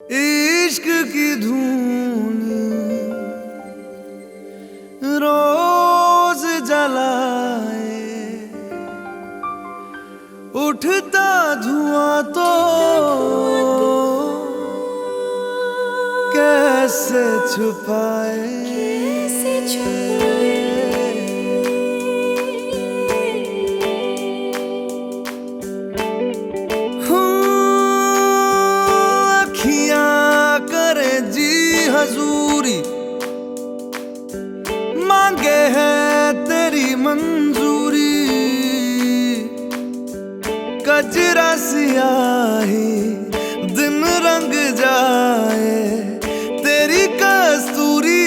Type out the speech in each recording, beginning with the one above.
इश्क की धून रोज जलाए, उठता धुआं तो कैसे छुपाए। हजूरी मांगे है तेरी मंजूरी, कजरा सियाही दिन रंग जाए, तेरी कस्तूरी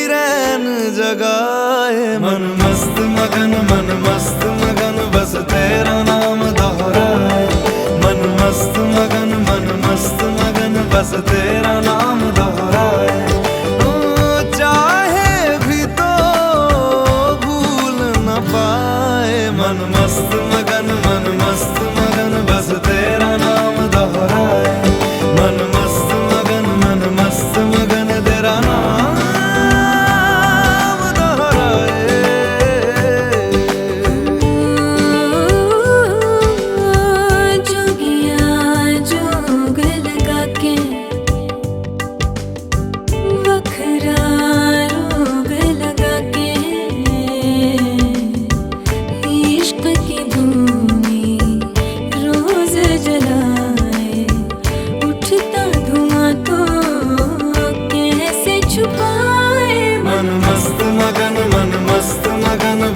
रैन जगाए। मन मस्त मगन बस तेरा नाम दोहराए। मन मस्त मगन बस तेरा नाम दोहराए। चाहे भी तो भूल न पाए। मन मस्त मगन बस तेरा नाम दोहराए। मन मस्त मगन तेरा नाम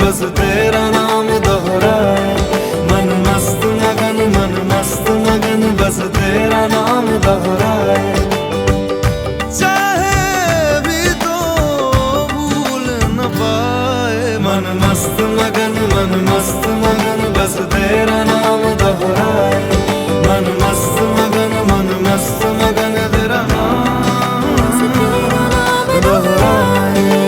बस तेरा नाम दोहराए। मन मस्त मगन बस तेरा नाम दोहराए। चाहे भी तो भूल न पाए। मन मस्त मगन बस तेरा नाम दोहराए। मन मस्त मगन तेरा नाम दोहराए।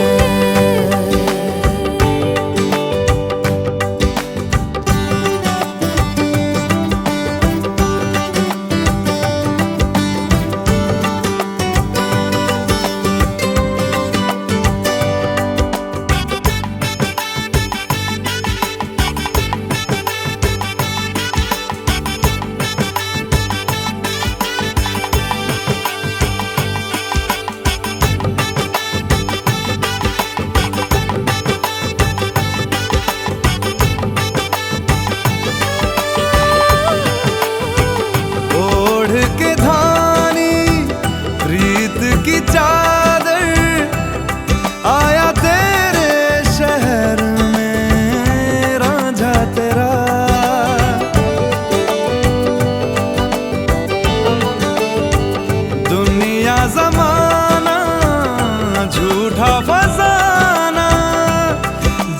की चादर आया तेरे शहर में रांझा तेरा। दुनिया जमाना झूठा फसाना,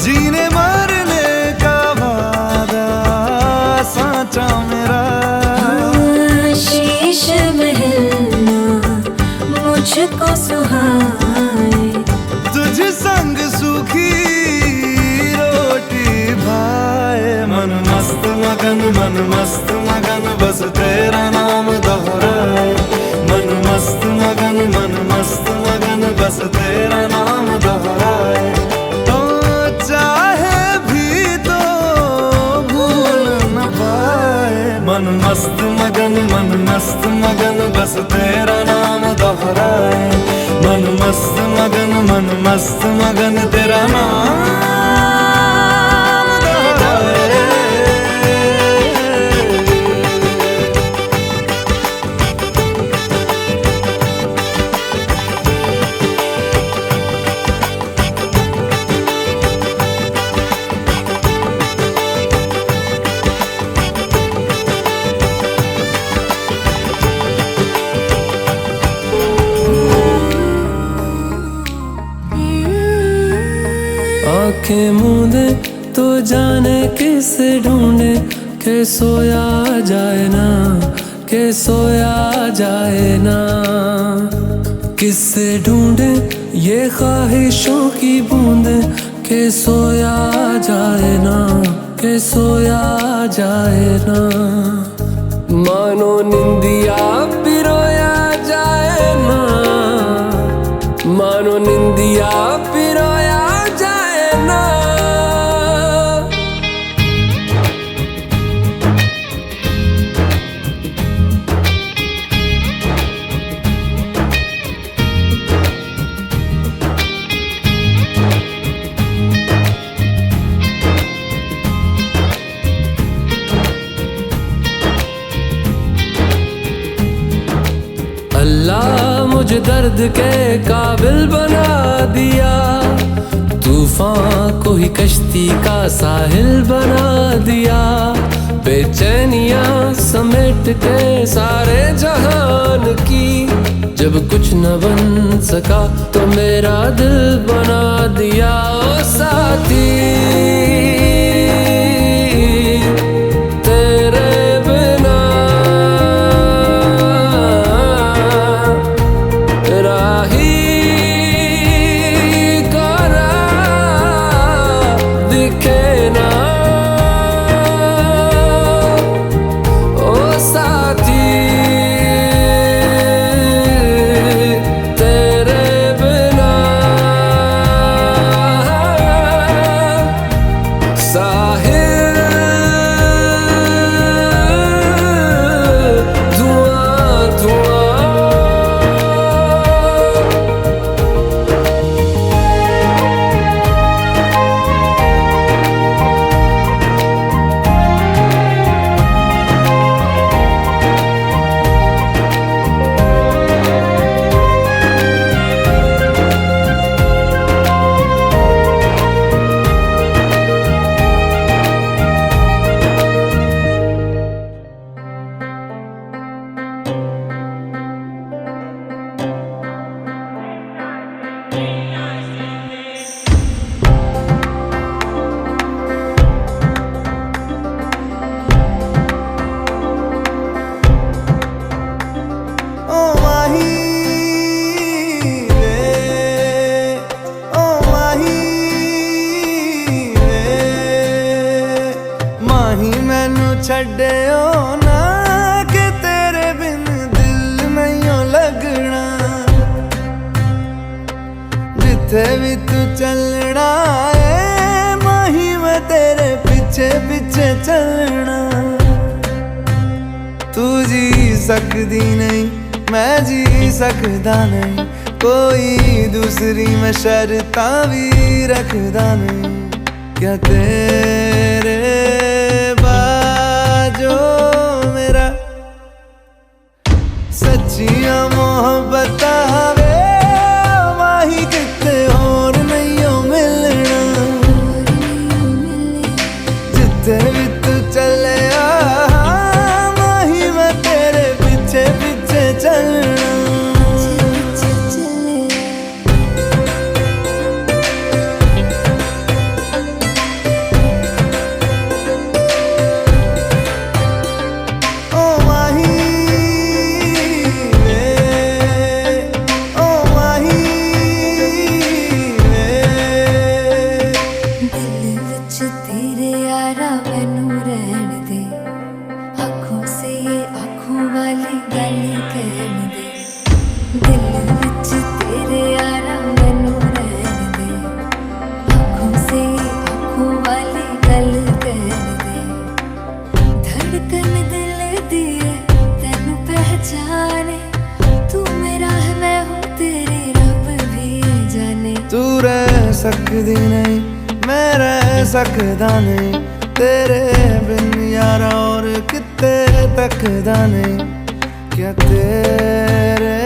जीने मरने का वादा साचा मेरा। शीश महलना मुझको सुहाए, तुझ संग सूखी रोटी भाए। मन मस्त मगन बस तेरा नाम दोहराए। मन मस्त मगन बस तेरा नाम दोहराए। तो चाहे भी तो भूल न पाए। मन मस्त मगन बस तेरा नाम दोहराए। मन मस्त मगन तेरा नाम दोहराए। आंखें मूंदे तो जाने किस ढूंढे, के सोया जाए ना, के सोया जाए ना। किससे ढूंढे ये ख्वाहिशों की बूंदे, के सोया जाए ना, के सोया जाए ना। मानो निंदिया पिरोया जाए ना, मानो निंदिया पिरोया जाए ना। अल्लाह मुझे दर्द के काबिल बना दिया, तूफान को ही कश्ती का साहिल बना दिया। बेचैनियां समेट के सारे जहान की, जब कुछ न बन सका तो मेरा दिल बना दिया। ओ साथी तेरे बिना राही कोरा दिखे ना। ओ साथी तेरे बिना साहिल धुआं धुआं। ओ माही वे, ओ माही वे, माही मैनू छड्डियो ना कि तेरे बिन दिल नहीं लगना। जिथे भी तू चलना है माही मैं तेरे पीछे पीछे चलना। तू जी सकदी नहीं मैं जी सकदा नहीं, कोई दूसरी मैं शर्तां भी रखदा नहीं। क्या तेरे बाजो मेरा सच्चियां मोहब्बत वे माही किते होर नहीं हो मिलना। जिथे भी तू चले माही मैं तेरे पीछे पीछे चलना। ओ माही वे, ओ माही वे। दिल विच तेरे यारा मैनू रहन दे, आँखों से आँखों वाली गल कहन दे। दिल विच तेरे यारा मैनू रहन दे, आँखों से आँखों वाली गल कहन दे। धड़कन दिल दी है तैनू पहचाने, तू मेरा है मैं हूँ तेरी रब भी जाने। तू रह सकदी नहीं मैं रह सकदा नहीं, तेरे बिन यारा और किते तकदा नहीं। क्या तेरे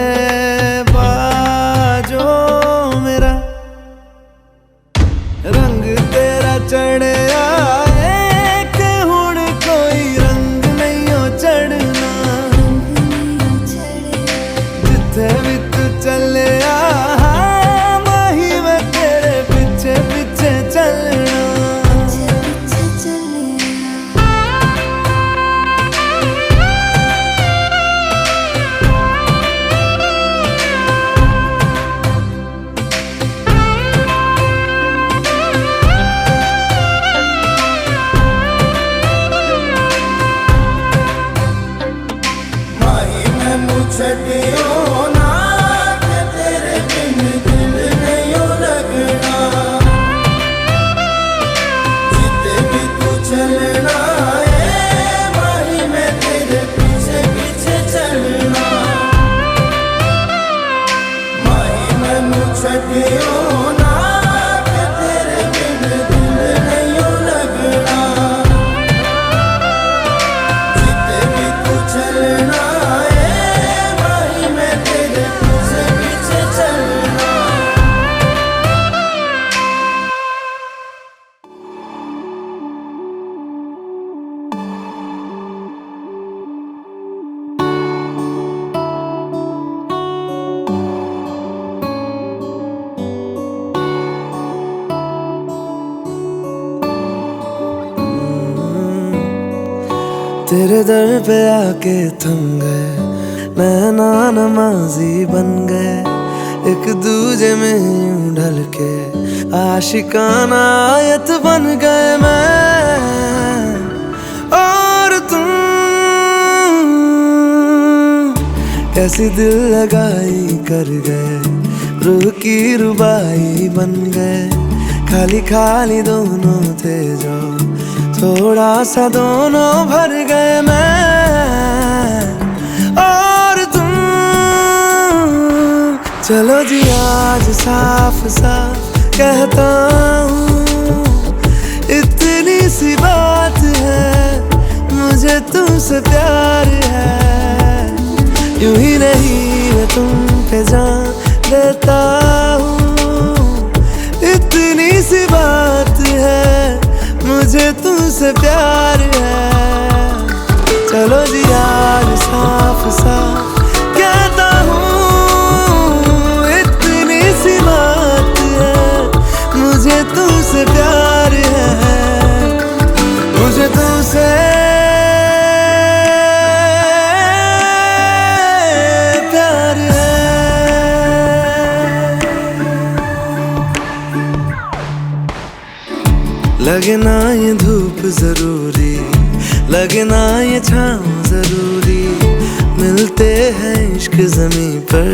बाजो मेरा रंग तेरा चढ़िया है कि हुण कोई रंग नहीं हो चढ़ना। जिथे भी तू चले माही मैं तेरे पीछे पीछे चलना। ना कि तेरे बिन दिल नहीं लगना, जिते भी तू चलना है माही मैं तेरे पीछे पीछे चलना, माही मैनू छड्डियो ना कि तेरे बिन दिल नहीं लगना, जिते भी तू चलना है माही मैं तेरे पीछे पीछे चलना। तेरे दर पे आके थम गए नैना नमाजी बन गए, एक दूजे में यूं ढल के आशिकाना आयत बन गए मैं और तुम, कैसी दिल लगाई कर गए, रूह की रुबाई बन गए, खाली खाली दोनों थे जो थोड़ा सा दोनों भर गए मैं और तुम। चलो जी आज साफ साफ कहता हूँ, इतनी सी बात है मुझे तुमसे प्यार है, यूं ही नहीं मैं तुम पे जान देता हूँ, इतनी सी बात है मुझे तुमसे प्यार है। चलो जी आज साफ साफ कहता हूँ, इतनी सी बात है मुझे तुमसे प्यार है, मुझे तुमसे प्यार है। लगे ना ये धूप जरूरी, लगे ना ये छाँव जरूरी, मिलते हैं इश्क ज़मीं पर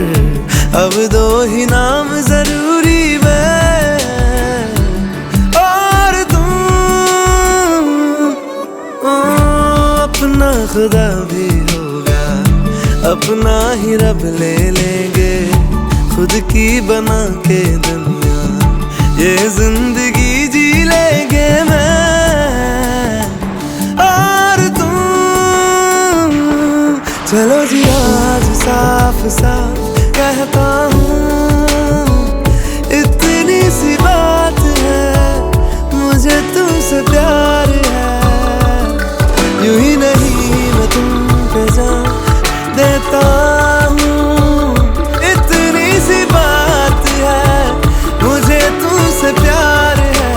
अब दो ही नाम जरूरी, मैं और तुम। अपना खुदा भी होगा, अपना ही रब ले लेंगे, खुद की बना के दुनिया ये जिंदगी जी लेंगे मैं और तुम। चलो जी आज साफ साफ कहता हूँ, इतनी सी बात है मुझे तुमसे प्यार है, यूं ही नहीं मैं तुम पे जान देता हूँ, इतनी सी बात है मुझे तुमसे प्यार है,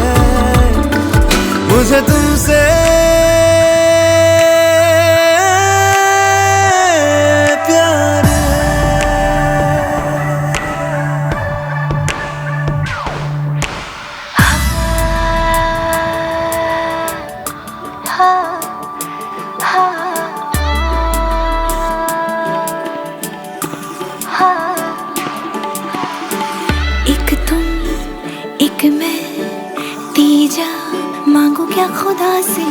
मुझे तुमसे प्यार एक तुम एक मैं, तीजा मांगू क्या खुदा से,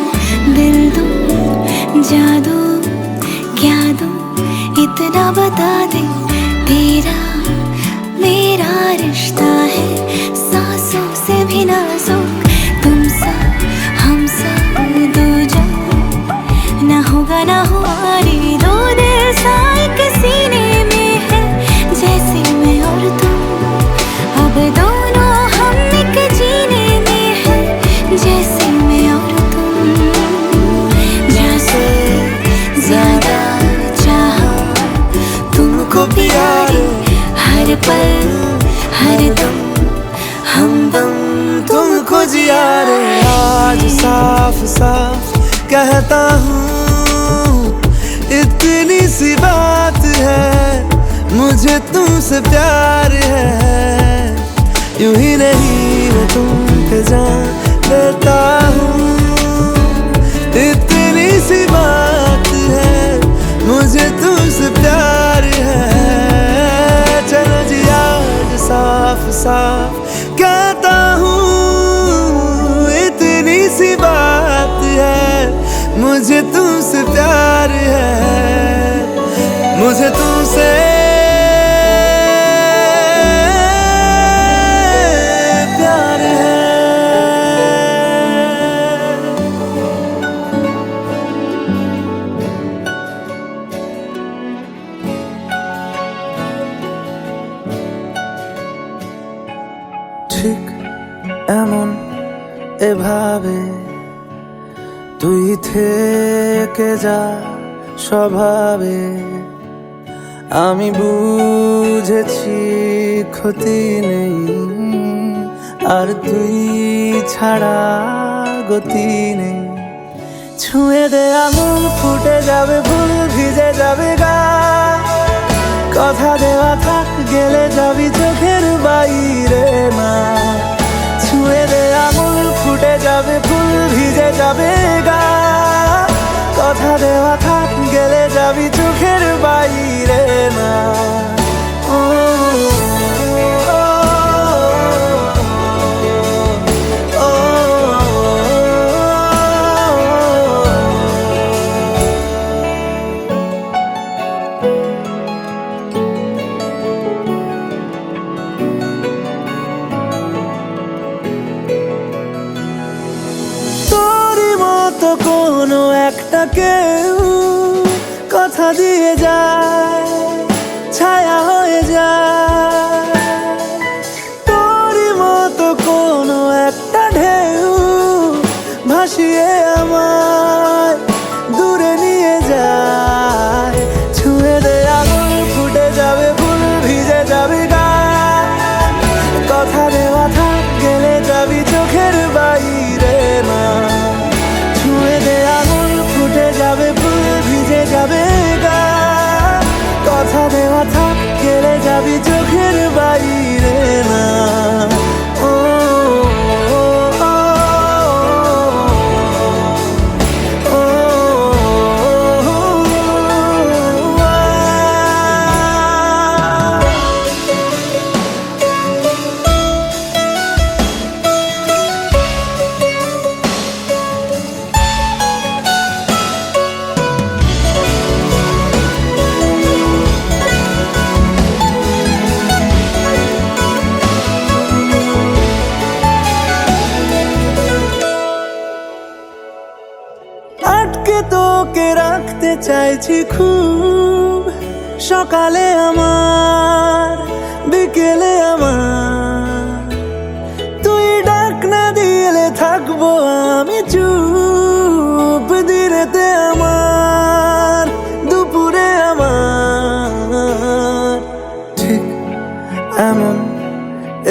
दिल दूं जादू क्या दूं इतना बता दे, तेरा मेरा रिश्ता है सांसों से भी नाजुक, तुम सा हम सा दूजा ना होगा ना हुआ रे, दो दिल सा एक सीने में है जैसे मैं और तुम, अब दोनों हम एक जीने में है जैसे मैं और तुम, जैसे ज्यादा चाहा तुमको प्यारे, हर पल हर दम हमदम तुमको जिया रे। आज साफ साफ कहता हूँ, इतनी सी बात है मुझे तुमसे प्यार है, यूं ही नहीं मैं तुम पे जान देता हूँ, इतनी सी बात है मुझे तुमसे प्यार है, साफ कहता हूँ, इतनी सी बात है, मुझे तुमसे प्यार है, मुझे तुमसे प्यार है। ঠিক এমন এভাবে তুই থেকে যা স্বভাবে, আমি বুঝেছি ক্ষতি নেই, আর তুই ছাড়া গতি নেই। ছুঁয়ে দে আঙুল, ফুটে যাবে ফুল, ভিজে যাবে গা, কথা দেওয়া থাক, গেলে যাবি চোখের বাইরে না। ছুঁয়ে দে আঙুল, ফুটে যাবে ফুল, ভিজে যাবে গা, কথা দেওয়া থাক, গেলে যাবি চোখের বাইরে না। ও, ও, ও, ও, তোরই মতো কোনো একটা কেউ কথা দিয়ে যায়, ছায়া হয়ে যায়। তোরই মতো কোনো একটা ঢেউ ভাসিয়ে আমায় দূরে নিয়ে যায়। ছুঁয়ে দে আঙুল, ফুটে যাবে ফুল, ভিজে যাবে গা, কথা দেওয়া থাক, গেলে যাবি চোখের বাইরে না। ছুঁয়ে দে আঙুল, ফুটে যাবে ফুল, ভিজে যাবে গা, কথা দেওয়া থাক, গেলে যাবি চোখের বাইরে না। ও, ও, ও, ও, ও, আটকে তোকে রাখতে চাইছি খুব, সকালে আমার, বিকেলে আমার, তুই ডাক না দিলে থাকবো আমি চুপ, দিনেতে আমার, দুপুরে আমার। ঠিক এমন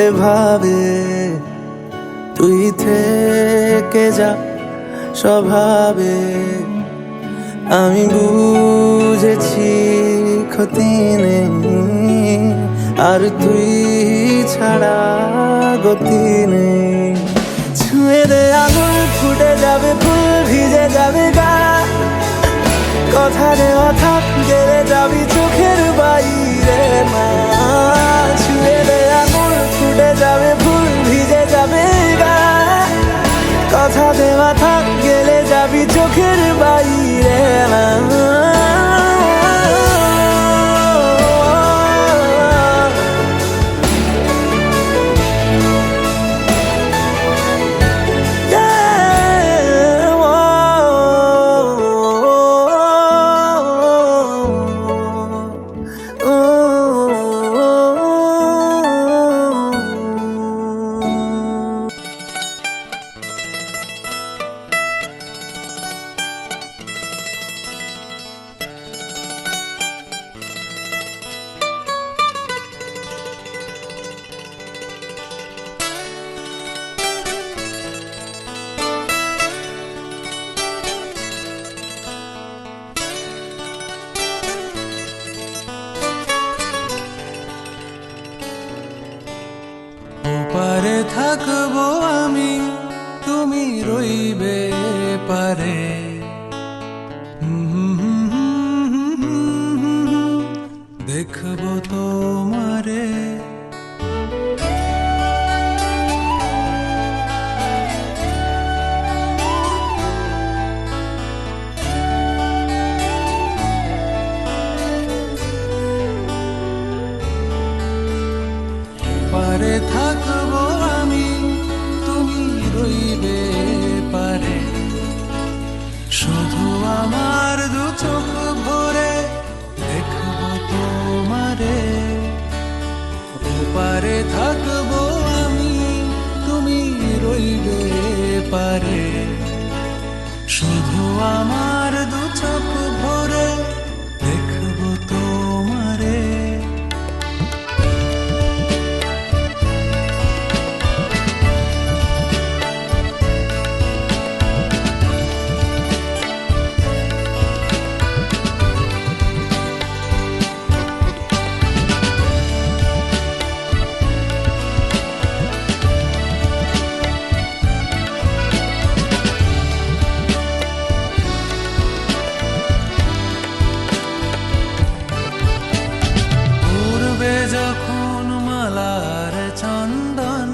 এভাবে তুই থেকে যা স্বভাবে, আমি বুঝেছি ক্ষতি নেই, আর তুই ছাড়া গতি নেই। ছুঁয়ে দে আঙুল, ফুটে যাবে ফুল, ভিজে যাবে গা, কথা দেওয়া থাক, গেলে যাবি চোখের বাইরে না। ছুঁয়ে দে আঙুল, ফুটে যাবে ফুল, ভিজে যাবে গা, কথা দেওয়া থাক, গেলে যাবি চোখের বাইরে না। পারে থাকবো আমি, তুমি রইবে পারে, দেখবো তোমারে ওপারে থাকবো আমি, তুমি রইবে পারে। শুধু আমার দু চোখ ভরে দেখবো তোমারে। ওপারে থাকবো আমি, তুমি রইবে পারে। শুধু আমার দু চোখ ভরে দেখবো তোমারে। যখন মালার চন্দন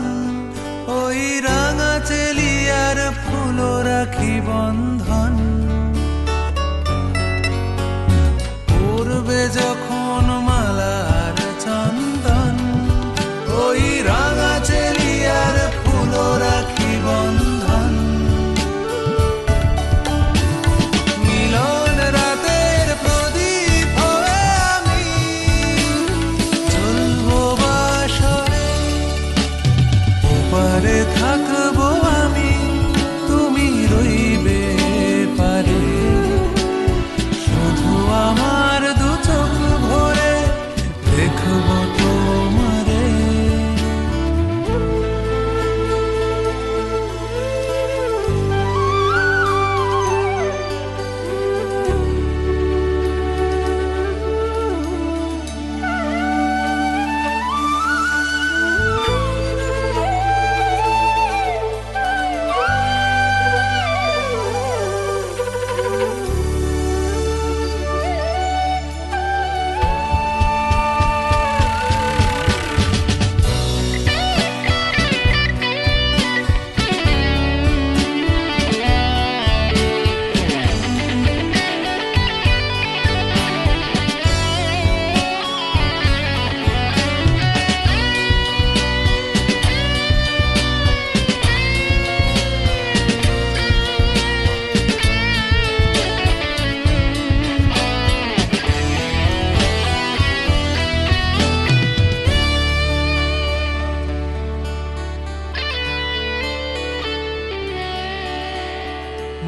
ওই রাঙা চেলিয়ার ফুল রাখি বন্ধন। পূর্বে যখন মালার চন্দন ওই রাঙা চেলিয়ার ফুল রাখি বন্ধন। মিলন রাতের প্রদীপ হয়ে আমি ওপারে থাকবো আমি, তুমি রইবে পারে। শুধু আমার দু চোখ ভরে দেখবো তোমারে।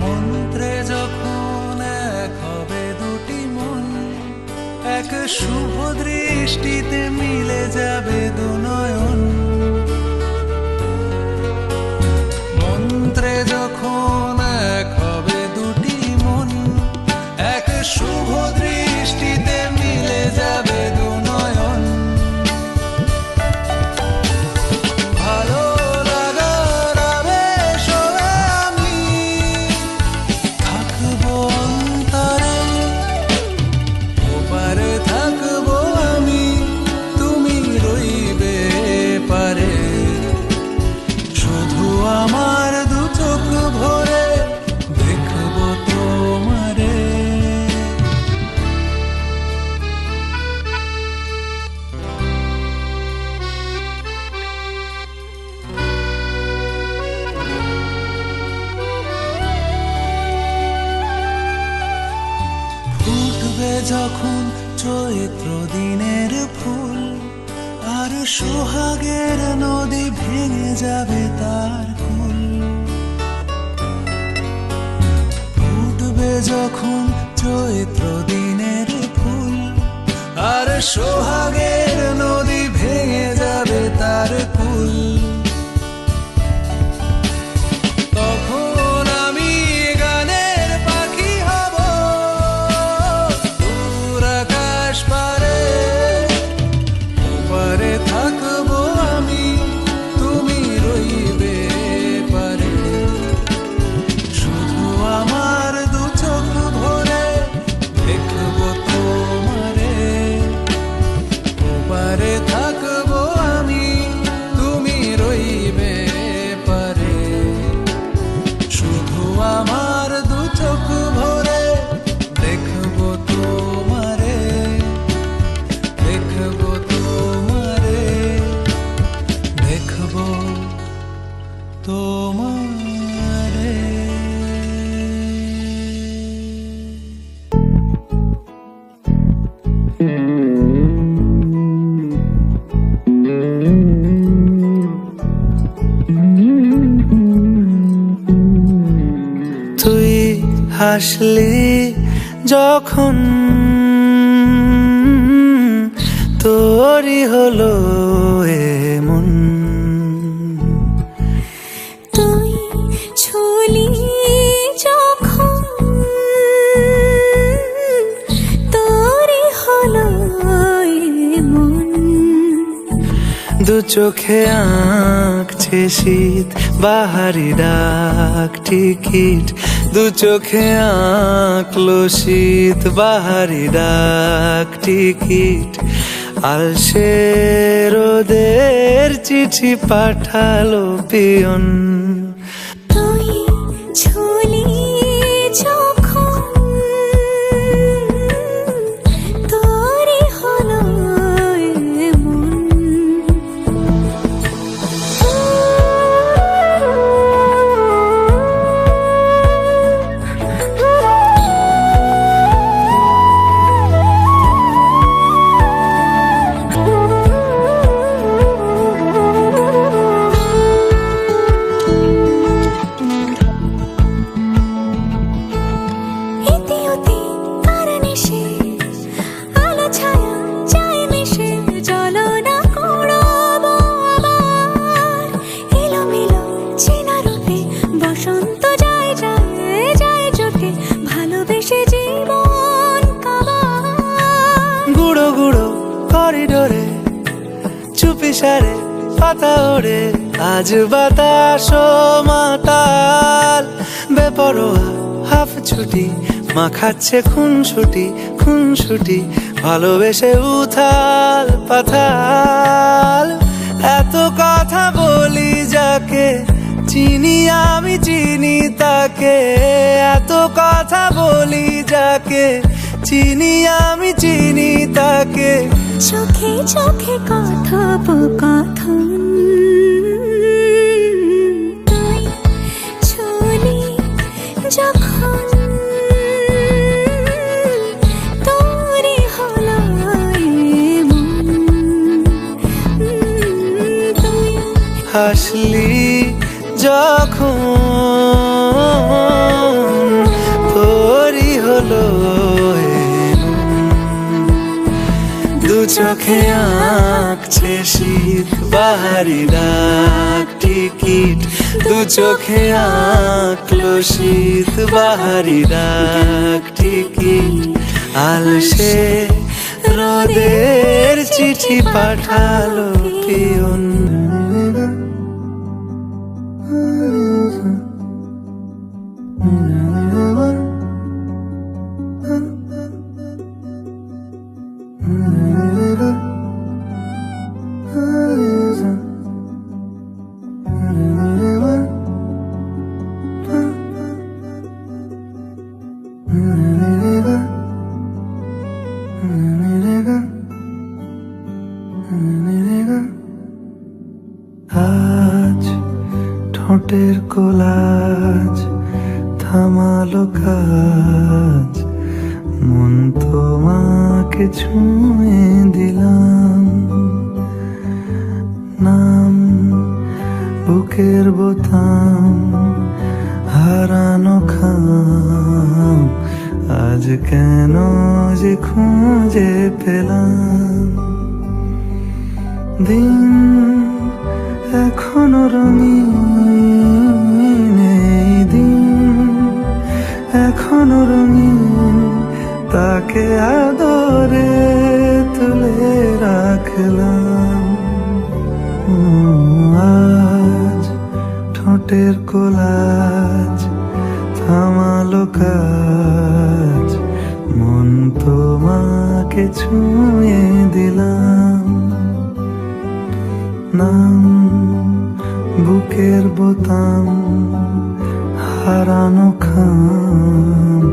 মন্ত্রে যখন এক হবে দুটি মন, এক শুভ দৃষ্টিতে মিলে যাবে দু নয়ন। মন্ত্রে যখন এক হবে দুটি মন, এক শুভ দৃষ্টিতে মিলে যাবে দু নয়ন। ভালো লাগার আবেশ হয়ে আমি থাকবো অন্তরে। ওপারে থাকবো আমি, তুমি রইবে পারে। শুধু আমার দু চোখ ভরে দেখবো তোমারে। ফুটবে যখন চৈত্র দিনের ফুল, আর সোহাগের নদী ভেঙে যাবে তার কুল। ফুটবে যখন চৈত্র দিনের ফুল, আর সোহাগের নদী ভেঙে যাবে তার কুল। তখন আমি গানের পাখি হব দূর আকাশ পারে। ওপারে থাকবো আমি, তুমি রইবে পারে। শুধু আমার দু চোখ ভরে দেখবো তোমারে। হাসলি যখন তোরই হলো এমন। তুই ছুলি যখন তোরই হলো এমন। দু চোখে আঁকছে শীত বাহারি ডাক টিকিট, দু চোখে আঁকলো শীত বাহারি ডাক টিকিট। আলসে রোদের চিঠি পাঠালো পিয়ন। তুই ছুলি যখন তোরই হলো এমন। গুঁড়ো গুঁড়ো করিডোরে চুপি সারে পাতা ওড়ে, আজ বাতাস মাতাল বেপরোয়া হাফ ছুটি মাখাচ্ছে খুনসুটি খুনসুটি, ভালোবেসে উথাল পাথাল। এত কথা বলি যাকে চিনি আমি চিনি তাকে, এত কথা বলি যাকে চিনি আমি চিনি তাকে। চোখে চোখে কথোপকথন, তুই ছুলি যখন তোরই হলো এমন। তুই হাসলি যখন তোরই হলো দু চোখে আঁকছে শীত বাহারি ডাক টিকিট, দু চোখে আঁকলো শীত বাহারি ডাক টিকিট। আলসে রোদের চিঠি পাঠালো পিয়ন। আজ ঠোঁটের কোলাজ থামালো কাজ, মন তোমাকে ছুঁয়ে দিলাম। নাম বুকের বোতাম হারানো খাম, আজ কেন যে খুঁজে পেলাম। দিন এখনো রঙিন, এই দিন এখনো রঙিন, তাকে আদরে তুলে রাখলাম। আজ ঠোঁটের কোলাজ থামালো কাজ, মন তোমাকে ছুঁয়ে দিলাম। নাম বুকের বোতাম হারানো খাম।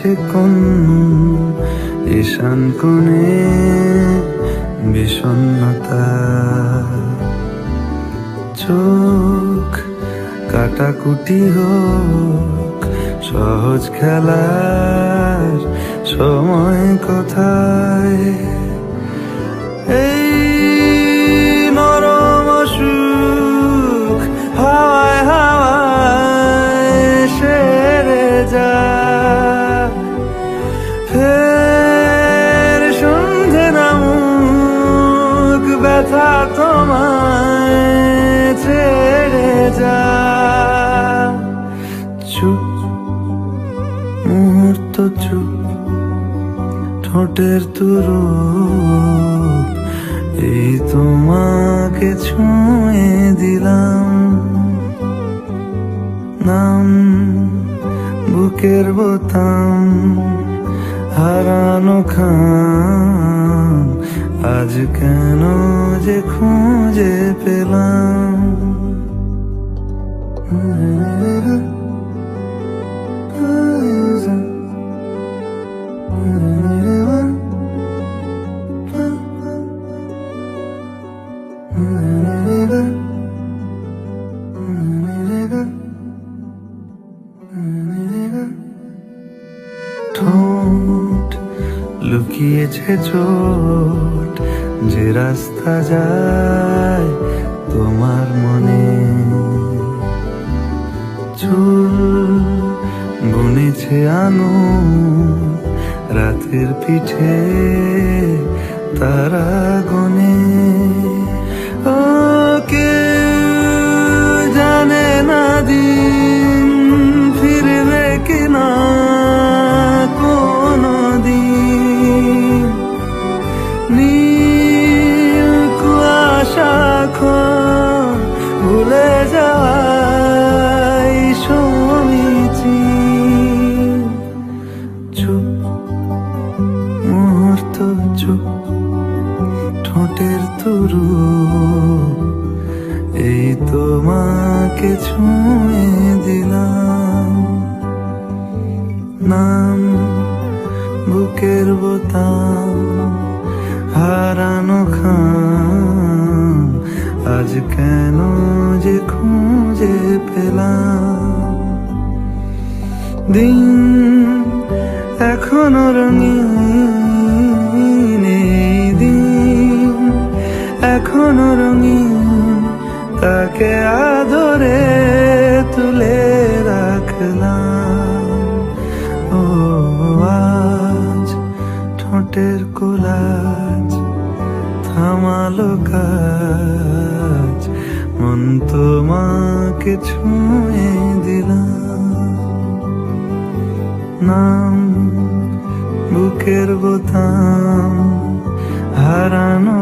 আছে কোন ঈশান কোণে বিষণ্ণতা, চোখ কাটাকুটি হোক সহজ খেলার সময় কোথায়, এই নরম সুখ হাওয়ায় হাওয়ায় সেরে যা, ফের সন্ধে নামুক ব্যথা তোমায় ছেড়ে যা। চুপ মুহূর্ত চুপ, ঠোঁটের তুরু এই তোমাকে ছুঁয়ে দিলাম, নাম বুকের বোতাম হারানো খাম, আজ কেন যে খুঁজে পেলাম। ঠোঁট লুকিয়েছে চোট, যে রাস্তা যায় তোমার মনে, চুল বুনেছে আঙুল রাতের পিঠে তারা গনে, ও কেউ জানে না দিন ফিরবে কিনা কোনো দিন, নীল কুয়াশা খন ভুলে যাই সমীচি। চুপ মুহূর্ত চুপ, ঠোঁটের তুরু এই তোমাকে ছুঁয়ে দিলাম, নাম বুকের বোতাম হারানো খাম, আজ কেন যে খুঁজে পেলাম। দিন এখনো রঙিন, এই দিন এখনো রঙিন, তাকে আদরে তুলে রাখলাম। ও আজ ঠোঁটের কোলাজ থামালো কাজ, মন তোমাকে ছুঁয়ে দিলাম, নাম বুকের বোতাম হারানো